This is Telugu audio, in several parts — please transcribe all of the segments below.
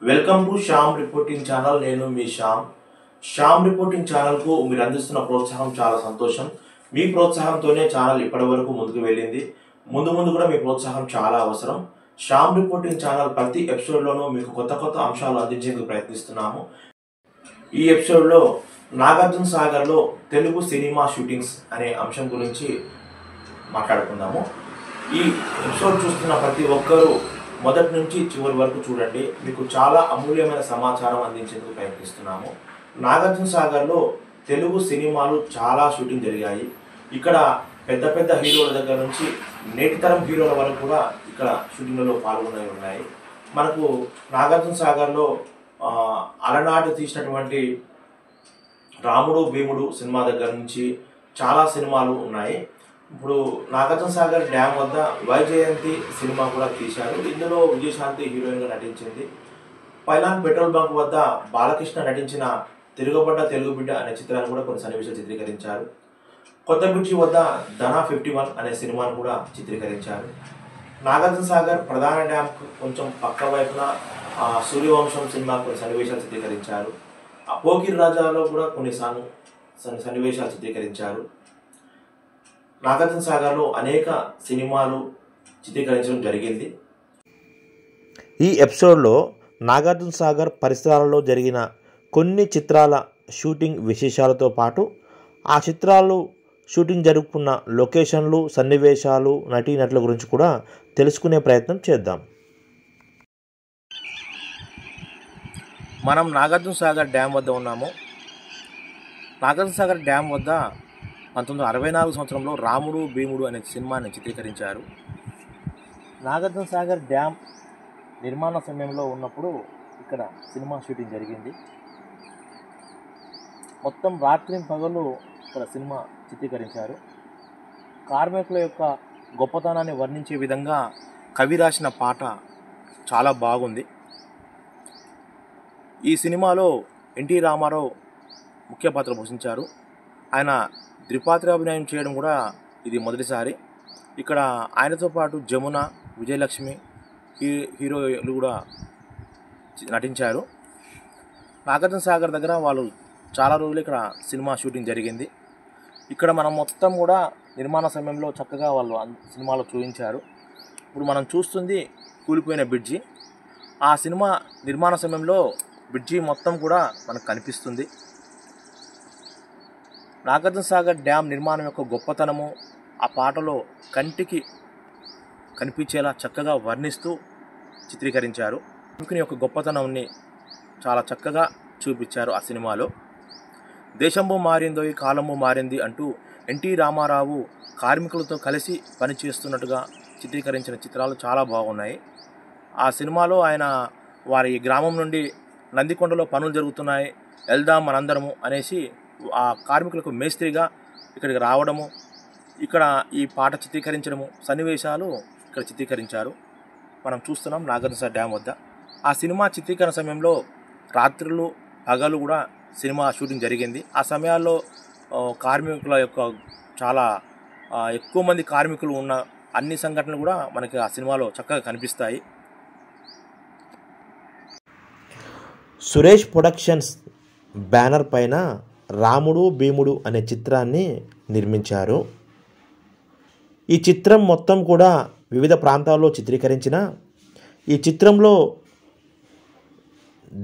Welcome to Shyam reporting channel. నేను మీ శ్యామ్ రిపోర్టింగ్ ఛానల్కు మీరు అందిస్తున్న ప్రోత్సాహం చాలా సంతోషం. మీ ప్రోత్సాహంతోనే ఛానల్ ఇప్పటివరకు ముందుకు వెళ్ళింది. ముందు కూడా మీ ప్రోత్సాహం చాలా అవసరం. శ్యామ్ రిపోర్టింగ్ ఛానల్ ప్రతి ఎపిసోడ్లోనూ మీకు కొత్త అంశాలు అందించేందుకు ప్రయత్నిస్తున్నాము. ఈ ఎపిసోడ్లో నాగార్జున సాగర్లో తెలుగు సినిమా షూటింగ్స్ అనే అంశం గురించి మాట్లాడుకుందాము. ఈ ఎపిసోడ్ చూస్తున్న ప్రతి ఒక్కరూ మొదటి నుంచి చివరి వరకు చూడండి. మీకు చాలా అమూల్యమైన సమాచారం అందించేందుకు ప్రయత్నిస్తున్నాము. నాగార్జున సాగర్లో తెలుగు సినిమాలు చాలా షూటింగ్ జరిగాయి. ఇక్కడ పెద్ద హీరోల దగ్గర నుంచి నేటితరం హీరోల వరకు కూడా ఇక్కడ షూటింగ్లలో పాల్గొనేవి ఉన్నాయి. మనకు నాగార్జున సాగర్లో అలనాడు తీసినటువంటి రాముడు భీముడు సినిమా దగ్గర నుంచి చాలా సినిమాలు ఉన్నాయి. ఇప్పుడు నాగార్జున సాగర్ డ్యామ్ వద్ద వైజయంతి సినిమా కూడా తీశారు. ఇందులో విజయశాంతి హీరోయిన్గా నటించింది. పైలాన్ పెట్రోల్ బంక్ వద్ద బాలకృష్ణ నటించిన తిరగబడ్డ తెలుగు బిడ్డ అనే చిత్రాన్ని కూడా కొన్ని సన్నివేశాలు చిత్రీకరించారు. కొత్త బ్రిడ్జి వద్ద ధనా 51 అనే సినిమాను కూడా చిత్రీకరించారు. నాగార్జున సాగర్ ప్రధాన డ్యామ్ కొంచెం పక్క వైపున సూర్యవంశం సినిమా కొన్ని సన్నివేశాలు చిత్రీకరించారు. పోకిరి రాజాలో కూడా కొన్ని సన్నివేశాలు చిత్రీకరించారు. నాగార్జున సాగర్లో అనేక సినిమాలు చిత్రీకరించడం జరిగింది. ఈ ఎపిసోడ్లో నాగార్జున సాగర్ పరిసరాలలో జరిగిన కొన్ని చిత్రాల షూటింగ్ విశేషాలతో పాటు ఆ చిత్రాలు షూటింగ్ జరుపుకున్న లొకేషన్లు, సన్నివేశాలు, నటీనటుల గురించి కూడా తెలుసుకునే ప్రయత్నం చేద్దాం. మనం నాగార్జున సాగర్ డ్యామ్ వద్ద ఉన్నాము. నాగార్జున సాగర్ డ్యామ్ వద్ద 1964 సంవత్సరంలో రాముడు భీముడు అనే సినిమాని చిత్రీకరించారు. నాగార్జున సాగర్ డ్యామ్ నిర్మాణ సమయంలో ఉన్నప్పుడు ఇక్కడ సినిమా షూటింగ్ జరిగింది. మొత్తం రాత్రి పగలు ఇక్కడ సినిమా చిత్రీకరించారు. కార్మికుల యొక్క గొప్పతనాన్ని వర్ణించే విధంగా కవి రాసిన పాట చాలా బాగుంది. ఈ సినిమాలో ఎన్టీ రామారావు ముఖ్య పాత్ర పోషించారు. ఆయన ద్విపాత్రాభినయం చేయడం కూడా ఇది మొదటిసారి. ఇక్కడ ఆయనతో పాటు జమున, విజయలక్ష్మి హీరోలు కూడా నటించారు. నాగార్జున సాగర్ దగ్గర వాళ్ళు చాలా రోజులు ఇక్కడ సినిమా షూటింగ్ జరిగింది. ఇక్కడ మనం మొత్తం కూడా నిర్మాణ సమయంలో చక్కగా వాళ్ళు సినిమాలో చూపించారు. ఇప్పుడు మనం చూస్తుంది కూలిపోయిన బ్రిడ్జి. ఆ సినిమా నిర్మాణ సమయంలో బ్రిడ్జి మొత్తం కూడా మనకు కనిపిస్తుంది. నాగార్జున సాగర్ డ్యామ్ నిర్మాణం యొక్క గొప్పతనము ఆ పాటలో కంటికి కనిపించేలా చక్కగా వర్ణిస్తూ చిత్రీకరించారు. కార్మికుని యొక్క గొప్పతనాన్ని చాలా చక్కగా చూపించారు ఆ సినిమాలో. దేశంబు మారిందోయ్ కాలము మారింది అంటూ ఎన్టీ రామారావు కార్మికులతో కలిసి పనిచేస్తున్నట్టుగా చిత్రీకరించిన చిత్రాలు చాలా బాగున్నాయి. ఆ సినిమాలో ఆయన వారి గ్రామం నుండి నందికొండలో పనులు జరుగుతున్నాయి, వెళ్దాం మనందరము అనేసి ఆ కార్మికులకు మేస్త్రిగా ఇక్కడికి రావడము, ఇక్కడ ఈ పాట చిత్రీకరించడము, సన్నివేశాలు ఇక్కడ చిత్రీకరించారు. మనం చూస్తున్నాం నాగార్జున సాగర్ డ్యామ్ వద్ద. ఆ సినిమా చిత్రీకరణ సమయంలో రాత్రులు పగలు కూడా సినిమా షూటింగ్ జరిగింది. ఆ సమయాల్లో కార్మికుల యొక్క చాలా ఎక్కువ మంది కార్మికులు ఉన్న అన్ని సంఘటనలు కూడా మనకి ఆ సినిమాలో చక్కగా కనిపిస్తాయి. సురేష్ ప్రొడక్షన్స్ బ్యానర్ పైన రాముడు భీముడు అనే చిత్రాన్ని నిర్మించారు. ఈ చిత్రం మొత్తం కూడా వివిధ ప్రాంతాల్లో చిత్రీకరించిన ఈ చిత్రంలో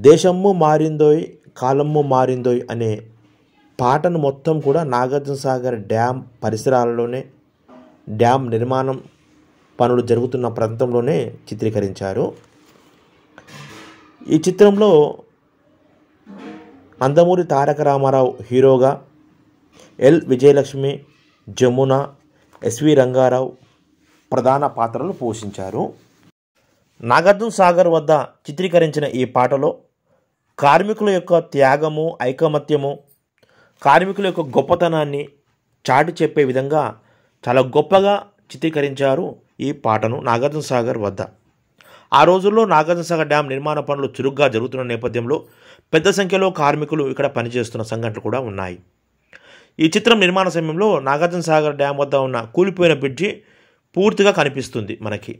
దేశమ్ము మారిందోయ్ కాలమ్ము మారిందోయ్ అనే పాటను మొత్తం కూడా నాగార్జున సాగర్ డ్యామ్ పరిసరాలలోనే, డ్యామ్ నిర్మాణం పనులు జరుగుతున్న ప్రాంతంలోనే చిత్రీకరించారు. ఈ చిత్రంలో నందమూరి తారక రామారావు హీరోగా, ఎల్ విజయలక్ష్మి, జమున, ఎస్వి రంగారావు ప్రధాన పాత్రలు పోషించారు. నాగార్జున సాగర్ వద్ద చిత్రీకరించిన ఈ పాటలో కార్మికుల యొక్క త్యాగము, ఐకమత్యము, కార్మికుల యొక్క గొప్పతనాన్ని చాటి చెప్పే విధంగా చాలా గొప్పగా చిత్రీకరించారు ఈ పాటను నాగార్జున సాగర్ వద్ద. ఆ రోజుల్లో నాగార్జున సాగర్ డ్యామ్ నిర్మాణ పనులు చురుగ్గా జరుగుతున్న నేపథ్యంలో పెద్ద సంఖ్యలో కార్మికులు ఇక్కడ పనిచేస్తున్న సంఘటనలు కూడా ఉన్నాయి. ఈ చిత్రం నిర్మాణ సమయంలో నాగార్జున సాగర్ డ్యామ్ వద్ద ఉన్న కూలిపోయిన బ్రిడ్జి పూర్తిగా కనిపిస్తుంది మనకి.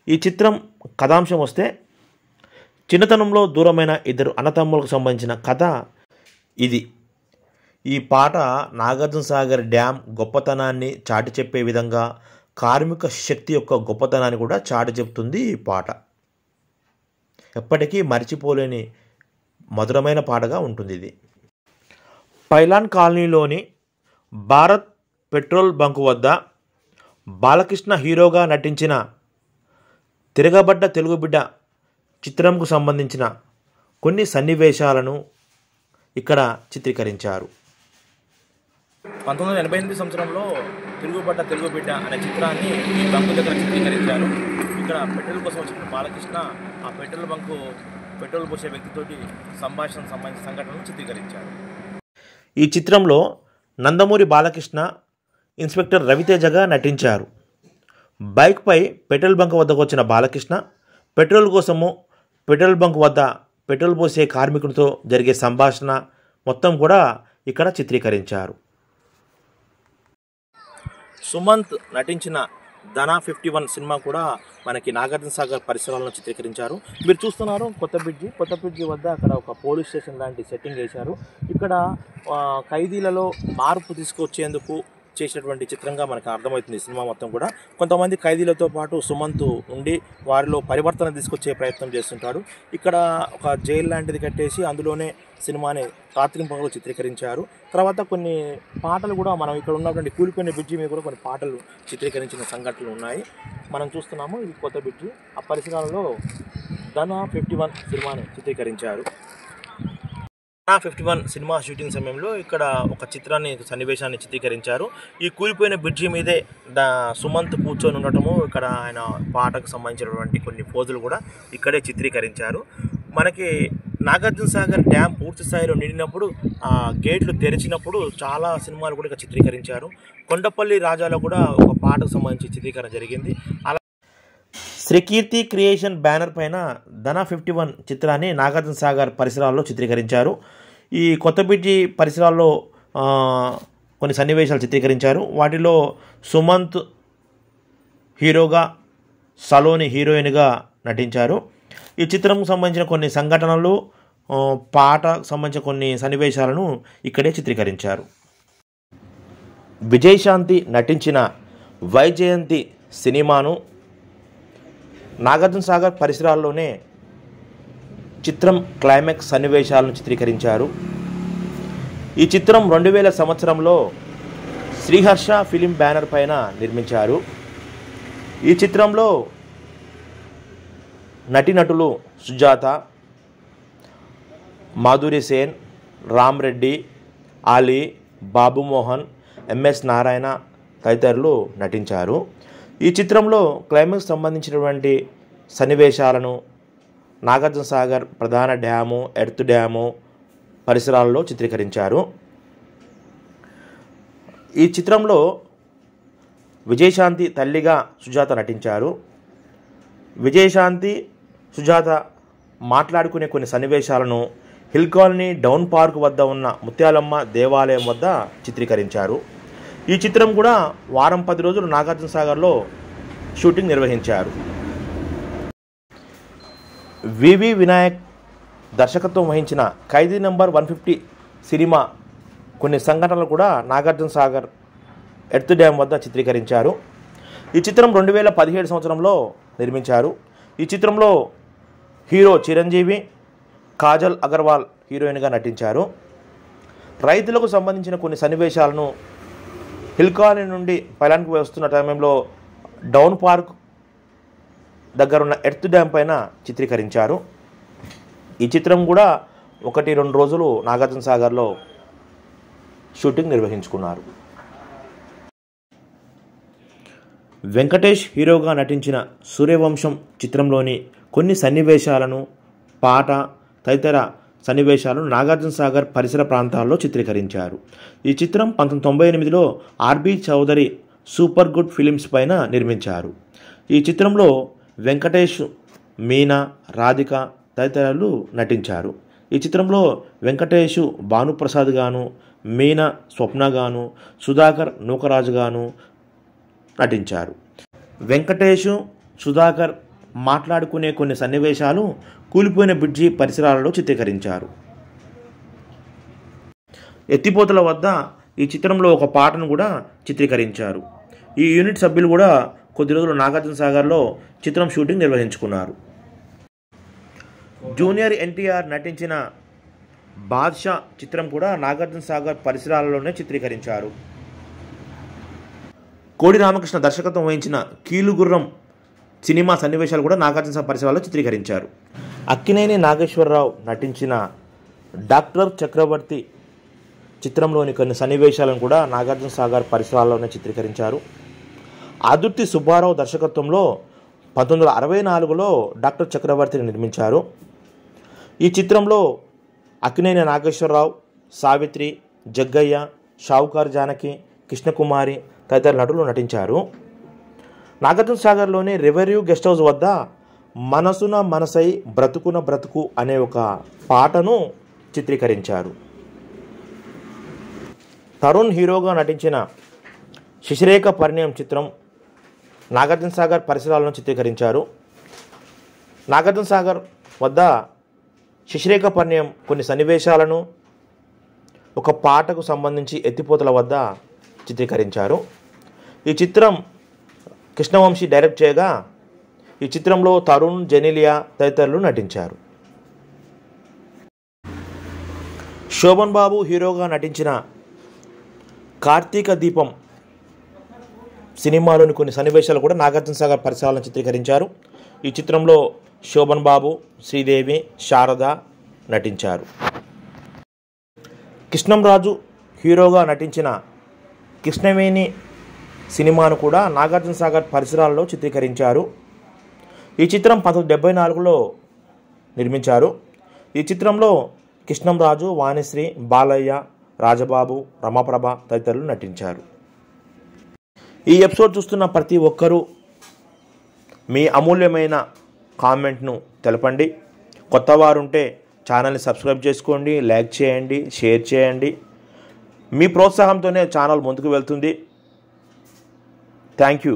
ఈ చిత్రం కథాంశం వస్తే చిన్నతనంలో దూరమైన ఇద్దరు అన్నతమ్ములకు సంబంధించిన కథ ఇది. ఈ పాట నాగార్జున సాగర్ డ్యామ్ గొప్పతనాన్ని చాటి చెప్పే విధంగా, కార్మిక శక్తి యొక్క గొప్పతనాన్ని కూడా చాటి చెప్తుంది ఈ పాట. ఎప్పటికీ మర్చిపోలేని మధురమైన పాటగా ఉంటుంది ఇది. పైలాన్ కాలనీలోని భారత్ పెట్రోల్ బంకు వద్ద బాలకృష్ణ హీరోగా నటించిన తిరగబడ్డ తెలుగు బిడ్డ చిత్రంకు సంబంధించిన కొన్ని సన్నివేశాలను ఇక్కడ చిత్రీకరించారు. 1988 సంవత్సరంలో తిరుగుబడ్డ తెలుగు బిడ్డ అనే చిత్రాన్ని ఈ బంకు దగ్గర చిత్రీకరించారు. ఇక్కడ పెట్రోల్ కోసం వచ్చిన బాలకృష్ణ ఆ పెట్రోల్ పోసే వ్యక్తితోటి సంబంధించిన సంఘటనలు చిత్రీకరించారు. ఈ చిత్రంలో నందమూరి బాలకృష్ణ ఇన్స్పెక్టర్ రవితేజగా నటించారు. బైక్పై పెట్రోల్ బంక్ వద్దకు వచ్చిన బాలకృష్ణ పెట్రోల్ కోసము పెట్రోల్ బంక్ వద్ద పెట్రోల్ పోసే కార్మికుడితో జరిగే సంభాషణ మొత్తం కూడా ఇక్కడ చిత్రీకరించారు. సుమంత్ నటించిన ధన 51 సినిమా కూడా మనకి నాగార్జున సాగర్ పరిసరాలను చిత్రీకరించారు. మీరు చూస్తున్నారు కొత్త బ్రిడ్జి వద్ద అక్కడ ఒక పోలీస్ స్టేషన్ లాంటి సెట్టింగ్ వేశారు. ఇక్కడ ఖైదీలలో మార్పు తీసుకొచ్చేందుకు చేసినటువంటి చిత్రంగా మనకు అర్థమవుతుంది సినిమా మొత్తం కూడా. కొంతమంది ఖైదీలతో పాటు సుమంత్ ఉండి వారిలో పరివర్తన తీసుకొచ్చే ప్రయత్నం చేస్తుంటాడు. ఇక్కడ ఒక జైలు లాంటిది కట్టేసి అందులోనే సినిమాని రాత్రింపగలు చిత్రీకరించారు. తర్వాత కొన్ని పాటలు కూడా మనం ఇక్కడ ఉన్నటువంటి కూలిపోయిన బ్రిడ్జి మీద కూడా కొన్ని పాటలు చిత్రీకరించిన సంఘటనలు ఉన్నాయి. మనం చూస్తున్నాము ఇది కొత్త బ్రిడ్జి. ఆ పరిసరాలలో ధన 51 సినిమాని చిత్రీకరించారు. ధన 51 సినిమా షూటింగ్ సమయంలో ఇక్కడ ఒక సన్నివేశాన్ని చిత్రీకరించారు. ఈ కూలిపోయిన బ్రిడ్జి మీదే సుమంత్ కూర్చొని ఉండటము, ఇక్కడ ఆయన పాటకు సంబంధించినటువంటి కొన్ని పోజులు కూడా ఇక్కడే చిత్రీకరించారు. మనకి నాగార్జున సాగర్ డ్యామ్ పూర్తి స్థాయిలో నిండినప్పుడు ఆ గేట్లు తెరిచినప్పుడు చాలా సినిమాలు కూడా ఇక్కడ చిత్రీకరించారు. కొండపల్లి రాజాలో కూడా ఒక పాటకు సంబంధించి చిత్రీకరణ జరిగింది. అలా శ్రీకీర్తి క్రియేషన్ బ్యానర్ పైన ధన 51 చిత్రాన్ని నాగార్జున సాగర్ పరిసరాల్లో చిత్రీకరించారు. ఈ కొత్త బ్రిడ్జి పరిసరాల్లో కొన్ని సన్నివేశాలు చిత్రీకరించారు. వాటిలో సుమంత్ హీరోగా, సలోని హీరోయిన్గా నటించారు. ఈ చిత్రంకు సంబంధించిన కొన్ని సంఘటనలు, పాటకు సంబంధించిన కొన్ని సన్నివేశాలను ఇక్కడే చిత్రీకరించారు. విజయశాంతి నటించిన వైజయంతి సినిమాను నాగార్జున సాగర్ పరిసరాల్లోనే చిత్రం క్లైమాక్స్ సన్నివేశాలను చిత్రీకరించారు. ఈ చిత్రం 2000 సంవత్సరంలో శ్రీహర్ష ఫిలిం బ్యానర్ పైన నిర్మించారు. ఈ చిత్రంలో నటీనటులు సుజాత, మాధురి సేన్, రామ్ రెడ్డి, ఆలీ, బాబు మోహన్, ఎంఎస్ నారాయణ తదితరులు నటించారు. ఈ చిత్రంలో క్లైమాక్స్ సంబంధించినటువంటి సన్నివేశాలను నాగార్జున సాగర్ ప్రధాన డ్యాము, ఎర్త్ డ్యాము పరిసరాల్లో చిత్రీకరించారు. ఈ చిత్రంలో విజయశాంతి తల్లిగా సుజాత నటించారు. విజయశాంతి, సుజాత మాట్లాడుకునే కొన్ని సన్నివేశాలను హిల్ కాలనీ డౌన్ పార్క్ వద్ద ఉన్న ముత్యాలమ్మ దేవాలయం వద్ద చిత్రీకరించారు. ఈ చిత్రం కూడా వారం 10 రోజులు నాగార్జున సాగర్లో షూటింగ్ నిర్వహించారు. వివి వినాయక్ దర్శకత్వం వహించిన ఖైదీ నంబర్ 150 సినిమా కొన్ని సంఘటనలు కూడా నాగార్జున సాగర్ ఎర్త్ డ్యామ్ వద్ద చిత్రీకరించారు. ఈ చిత్రం 2017 సంవత్సరంలో నిర్మించారు. ఈ చిత్రంలో హీరో చిరంజీవి, కాజల్ అగర్వాల్ హీరోయిన్గా నటించారు. రైతులకు సంబంధించిన కొన్ని సన్నివేశాలను హిల్ కాలనీ నుండి పైలాన్కి వస్తున్న టైంలో డౌన్ పార్క్ దగ్గరున్న ఎర్త్ డ్యామ్ పైన చిత్రీకరించారు. ఈ చిత్రం కూడా 1-2 రోజులు నాగార్జున సాగర్లో షూటింగ్ నిర్వహించుకున్నారు. వెంకటేష్ హీరోగా నటించిన సూర్యవంశం చిత్రంలోని కొన్ని సన్నివేశాలను, పాట తదితర సన్నివేశాలను నాగార్జున సాగర్ పరిసర ప్రాంతాల్లో చిత్రీకరించారు. ఈ చిత్రం 1998లో ఆర్బి చౌదరి సూపర్ గుడ్ ఫిలిమ్స్ పైన నిర్మించారు. ఈ చిత్రంలో వెంకటేష్, మీనా, రాధిక తదితరులు నటించారు. ఈ చిత్రంలో వెంకటేష్ భానుప్రసాద్ గాను, మీనా స్వప్న గాను, సుధాకర్ నూకరాజు గాను నటించారు. వెంకటేష్, సుధాకర్ మాట్లాడుకునే కొన్ని సన్నివేశాలు కూలిపోయిన బ్రిడ్జి పరిసరాలలో చిత్రీకరించారు. ఎత్తిపోతల వద్ద ఈ చిత్రంలో ఒక పాటను కూడా చిత్రీకరించారు. ఈ యూనిట్ సభ్యులు కూడా కొద్ది రోజులు నాగార్జునసాగర్లో చిత్రం షూటింగ్ నిర్వహించుకున్నారు. జూనియర్ ఎన్టీఆర్ నటించిన బాద్షా చిత్రం కూడా నాగార్జునసాగర్ పరిసరాలలోనే చిత్రీకరించారు. కోడి రామకృష్ణ దర్శకత్వం వహించిన కీలుగుర్రం సినిమా సన్నివేశాలు కూడా నాగార్జునసాగర్ పరిసరాల్లో చిత్రీకరించారు. అక్కినేని నాగేశ్వరరావు నటించిన డాక్టర్ చక్రవర్తి చిత్రంలోని కొన్ని సన్నివేశాలను కూడా నాగార్జునసాగర్ పరిసరాల్లోనే చిత్రీకరించారు. ఆదుర్తి సుబ్బారావు దర్శకత్వంలో 1964లో డాక్టర్ చక్రవర్తిని నిర్మించారు. ఈ చిత్రంలో అక్కినేని నాగేశ్వరరావు, సావిత్రి, జగ్గయ్య, షావుకార్ జానకి, కృష్ణకుమారి తదితర నటులు నటించారు. నాగార్జునసాగర్లోని రెవెన్యూ గెస్ట్ హౌస్ వద్ద మనసున మనసై బ్రతుకున బ్రతుకు అనే ఒక పాటను చిత్రీకరించారు. తరుణ్ హీరోగా నటించిన శశిరేఖ పరిణయం చిత్రం నాగార్జునసాగర్ పరిసరాలను చిత్రీకరించారు. నాగార్జునసాగర్ వద్ద శశిరేఖ పరిణయం కొన్ని సన్నివేశాలను ఒక పాటకు సంబంధించి ఎత్తిపోతల వద్ద చిత్రీకరించారు. ఈ చిత్రం కృష్ణవంశీ డైరెక్ట్ చేయగా ఈ చిత్రంలో తరుణ్, జెనీలియా తదితరులు నటించారు. శోభన్ బాబు హీరోగా నటించిన కార్తీక దీపం సినిమాలోని కొన్ని సన్నివేశాలు కూడా నాగార్జునసాగర్ పరిసరాలను చిత్రీకరించారు. ఈ చిత్రంలో శోభన్ బాబు, శ్రీదేవి, శారద నటించారు. కృష్ణంరాజు హీరోగా నటించిన కృష్ణవేణి సినిమాను కూడా నాగార్జునసాగర్ పరిసరాల్లో చిత్రీకరించారు. ఈ చిత్రం 1974లో నిర్మించారు. ఈ చిత్రంలో కృష్ణంరాజు, వాణిశ్రీ, బాలయ్య, రాజబాబు, రమాప్రభ తదితరులు నటించారు. ఈ ఎపిసోడ్ చూస్తున్న ప్రతి ఒక్కరూ మీ అమూల్యమైన కామెంట్ను తెలపండి. కొత్త వారుంటే ఛానల్ని సబ్స్క్రైబ్ చేసుకోండి, లైక్ చేయండి, షేర్ చేయండి. మీ ప్రోత్సాహంతోనే ఛానల్ ముందుకు వెళ్తుంది. Thank you.